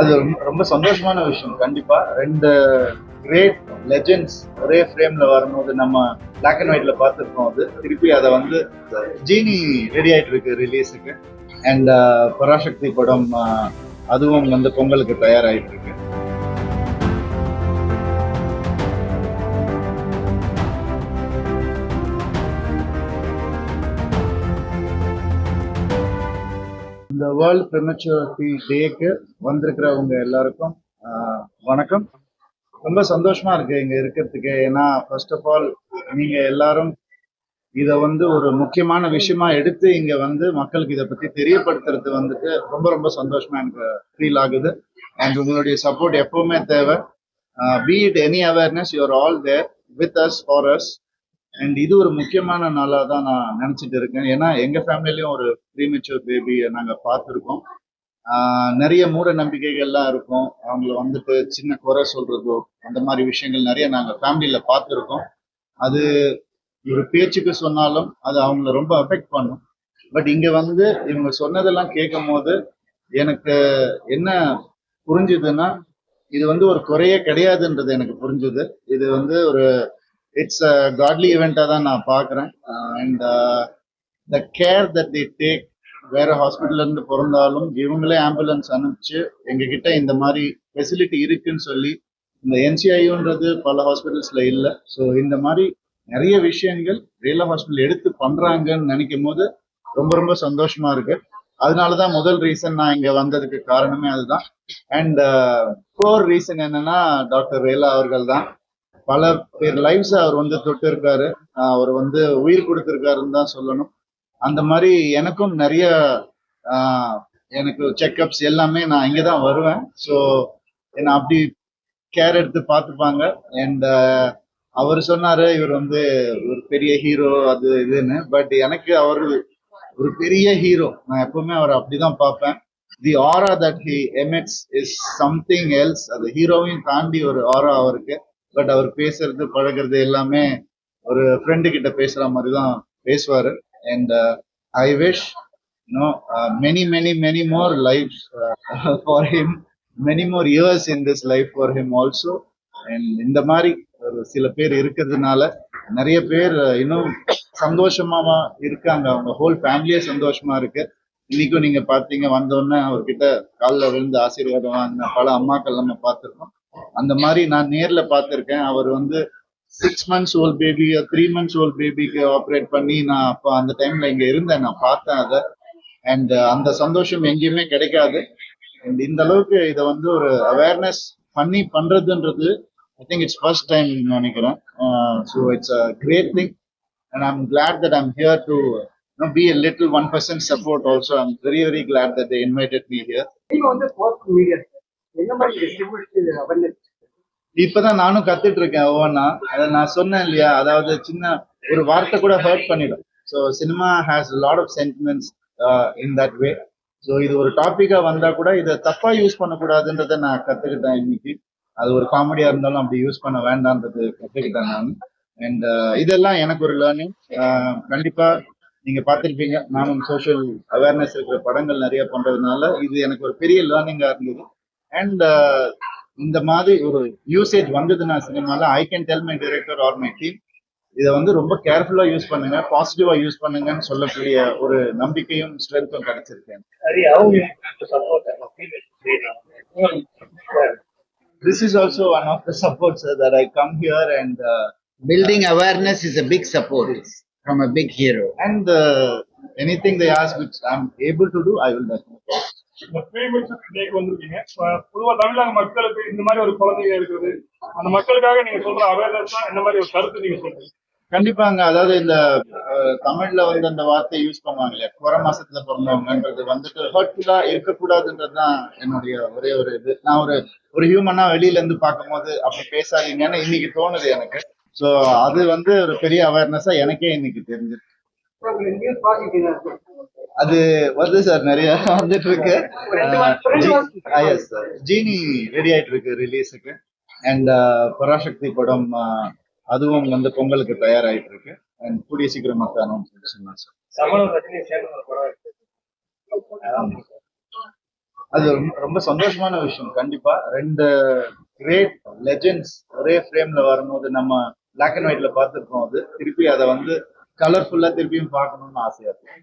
அது ரொம்ப சந்தோஷமான விஷயம். கண்டிப்பா 2 கிரேட் லெஜெண்ட்ஸ் ஒரே ஃப்ரேம்ல வரும்போது நம்ம பிளாக் அண்ட் ஒயிட்ல பார்த்துருக்கோம். அது திருப்பி அதை வந்து ஜீனி ரெடி ஆயிட்டு இருக்கு ரிலீஸுக்கு. அண்ட் பராசக்தி படம் அதுவும் வந்து பொங்கலுக்கு தயாராயிட்டு இருக்கு. இந்த வேர்ல்ட் ப்ரிமெச்சூரிட்டி டேக்கு வந்திருக்கிறவங்க எல்லாருக்கும் வணக்கம். ரொம்ப சந்தோஷமா இருக்கு இங்க இருக்கிறதுக்கு. ஏன்னா ஃபர்ஸ்ட் ஆஃப் ஆல் நீங்க எல்லாரும் இத வந்து ஒரு முக்கியமான விஷயமா எடுத்து இங்க வந்து மக்களுக்கு இதை பத்தி தெரியப்படுத்துறது வந்துட்டு ரொம்ப ரொம்ப சந்தோஷமா எனக்கு ஃபீல் ஆகுது. அண்ட் உங்களுடைய சப்போர்ட் எப்பவுமே தேவை. Be it any awareness, you're all there with us for us. And இது ஒரு முக்கியமான நாளா தான் நான் நினைச்சிட்டு இருக்கேன். ஏன்னா எங்க ஃபேமிலிலயும் ஒரு ப்ரீமெச்சூர் பேபியை நாங்க பார்த்துருக்கோம். நிறைய மூட நம்பிக்கைகள்லாம் இருக்கும். அவங்கள வந்துட்டு சின்ன குறை சொல்றதோ அந்த மாதிரி விஷயங்கள் நிறைய நாங்க ஃபேமிலியில பார்த்துருக்கோம். அது ஒரு பேச்சுக்கு சொன்னாலும் அது அவங்கள ரொம்ப அஃபெக்ட் பண்ணும். பட் இங்க வந்து இவங்க சொன்னதெல்லாம் கேட்கும் போது எனக்கு என்ன புரிஞ்சுதுன்னா, இது வந்து ஒரு குறையே கிடையாதுன்றது எனக்கு புரிஞ்சுது. இது வந்து ஒரு இட்ஸ் அ காட்லி ஈவெண்டா தான் நான் பாக்குறேன். And the care that the take, வேற ஹாஸ்பிட்டல்ல இருந்து பிறந்தாலும் இவங்களே ஆம்புலன்ஸ் அனுப்பிச்சு எங்ககிட்ட இந்த மாதிரி ஃபெசிலிட்டி இருக்குன்னு சொல்லி, இந்த என்சிஐன்றது பல ஹாஸ்பிட்டல்ஸ்ல இல்லை. ஸோ இந்த மாதிரி நிறைய விஷயங்கள் ரேலா ஹாஸ்பிட்டல் எடுத்து பண்றாங்கன்னு நினைக்கும் போது ரொம்ப ரொம்ப சந்தோஷமா இருக்கு. அதனாலதான் முதல் ரீசன் நான் இங்க வந்ததுக்கு காரணமே அதுதான். அண்ட் கோர் ரீசன் என்னன்னா டாக்டர் ரேலா அவர்கள் தான். பல பேர் லைஃப்ஸ் அவர் வந்து தொட்டு இருக்காரு. அவர் வந்து உயிர் கொடுத்திருக்காருன்னு தான் சொல்லணும். அந்த மாதிரி எனக்கும் நிறைய எனக்கு செக்அப்ஸ் எல்லாமே நான் இங்கதான் வருவேன். ஸோ என்ன அப்படி கேர் எடுத்து பார்த்துப்பாங்க. அண்ட் அவர் சொன்னாரு இவர் வந்து ஒரு பெரிய ஹீரோ அது இதுன்னு. பட் எனக்கு அவர் ஒரு பெரிய ஹீரோ. நான் எப்பவுமே அவர் அப்படிதான் பார்ப்பேன். தி ஆரா that he emits is something else. அது ஹீரோவையும் தாண்டி ஒரு ஆரா அவருக்கு. பட் அவர் பேசுறது பழகிறது எல்லாமே ஒரு ஃப்ரெண்டு கிட்ட பேசுற மாதிரி தான் பேசுவாரு. And I wish many many many more life for him, many more years in this life for him also. And இந்த மாதிரி ஒரு சில பேர் இருக்கிறதுனால நிறைய பேர் இன்னும் சந்தோஷமா இருக்காங்க. அவங்க ஹோல் ஃபேமிலியே சந்தோஷமா இருக்கு. இன்னைக்கும் நீங்க பாத்தீங்க வந்தோடனே அவர்கிட்ட காலில் விழுந்து ஆசீர்வாதம் வாங்கின பல அம்மாக்கள் நம்ம பார்த்துருக்கோம். அந்த மாதிரி நான் நேர்ல பார்த்திருக்கேன். அவர் வந்து 6 months old baby 3 months old பேபிக்கு ஆப்ரேட் பண்ணி நான் அப்போ அந்த டைம்ல இங்க இருந்தேன், நான் பார்த்தேன் அதை. அண்ட் அந்த சந்தோஷம் எங்கேயுமே கிடைக்காது. அண்ட் இந்த அளவுக்கு இதை வந்து ஒரு அவேர்னஸ் பண்ணி பண்றதுன்றது I think it's first time நினைக்கிறேன். So it's a great thing. And I'm glad that I'm here to be a little 1% support also. I'm very very glad that they invited me here. இப்பதான் நானும் கத்துட்டு இருக்கேன் ஒவ்வொன்னா. அதை நான் சொன்னேன் இல்லையா, அதாவது சின்ன ஒரு வார்த்தை கூட ஹர்ட் பண்ணிடும். So cinema has lot of sentiments in that way. So இது ஒரு டாபிக்கா வந்தா கூட இதை தப்பா யூஸ் பண்ணக்கூடாதுன்றதை நான் கத்துக்கிட்டேன் இன்னைக்கு. அது ஒரு காமெடியா இருந்தாலும் அப்படி யூஸ் பண்ண வேண்டான்றது கத்துக்கிட்டேன் நான். அண்ட் இதெல்லாம் எனக்கு ஒரு லேர்னிங். கண்டிப்பா நீங்க பார்த்திருப்பீங்க, நானும் சோஷியல் அவேர்னஸ் இருக்கிற படங்கள் நிறைய பண்றதுனால இது எனக்கு ஒரு பெரிய லேர்னிங்கா இருந்தது. அண்ட் இந்த மாதிரி ஒரு யூசேஜ் வந்ததுன்னா சினிமால I can tell my director R my team, இதை வந்து ரொம்ப கேர்ஃபுல்லா யூஸ் பண்ணுங்க, பாசிட்டிவா யூஸ் பண்ணுங்கன்னு சொல்லக்கூடிய ஒரு நம்பிக்கையும் ஸ்ட்ரென்த்தும் கிடைச்சிருக்கேன். This is also one of the supports that I come here and building awareness is a big support from a big hero. And anything they ask which I'm able to do, I will definitely. இந்த premature டேக்கு வந்திருக்கீங்க. பொதுவா தமிழக மக்களுக்கு இந்த மாதிரி ஒரு குழந்தைங்க இருக்குது, அந்த மக்களுக்காக நீங்க சொல்ற அவேர்னஸ் தான் என்ன மாதிரி ஒரு கருத்து நீங்க சொல்றீங்க? கண்டிப்பாங்க. அதாவது இந்த தமிழ்ல வந்து அந்த வார்த்தையை யூஸ் பண்ணுவாங்க இல்லையா, குறை மாசத்துல பிறந்தவங்கன்றது வந்துட்டு ஹர்ட்ஃபுல்லா இருக்கக்கூடாதுன்றதுதான் என்னுடைய ஒரே ஒரு இது. நான் ஒரு ஹியூமனா வெளியில இருந்து பார்க்கும் போது அப்படி பேசாதீங்கன்னு இன்னைக்கு தோணுது எனக்கு. ஸோ அது வந்து ஒரு பெரிய அவேர்னஸா எனக்கே இன்னைக்கு தெரிஞ்சிருக்கு. அது வருது சார், நிறைய வந்துட்டு இருக்கு. சார் ஜீனி ரெடி ஆயிட்டு இருக்கு ரிலீஸுக்கு. அண்ட் பராசக்தி படம் அதுவும் வந்து பொங்கலுக்கு தயாராயிட்டு இருக்கு. அண்ட் கூடிய சீக்கிரம் மற்ற அனௌன்ஸ் சொன்னாங்க சார். அது ரொம்ப சந்தோஷமான விஷயம். கண்டிப்பா 2 கிரேட் லெஜெண்ட்ஸ் ஒரே ஃப்ரேம்ல வரும்போது நம்ம பிளாக் அண்ட் ஒயிட்ல பார்த்துருக்கோம். அது திருப்பி அதை வந்து கலர்ஃபுல்லா திருப்பியும் பார்க்கணும்னு ஆசையா இருக்கு.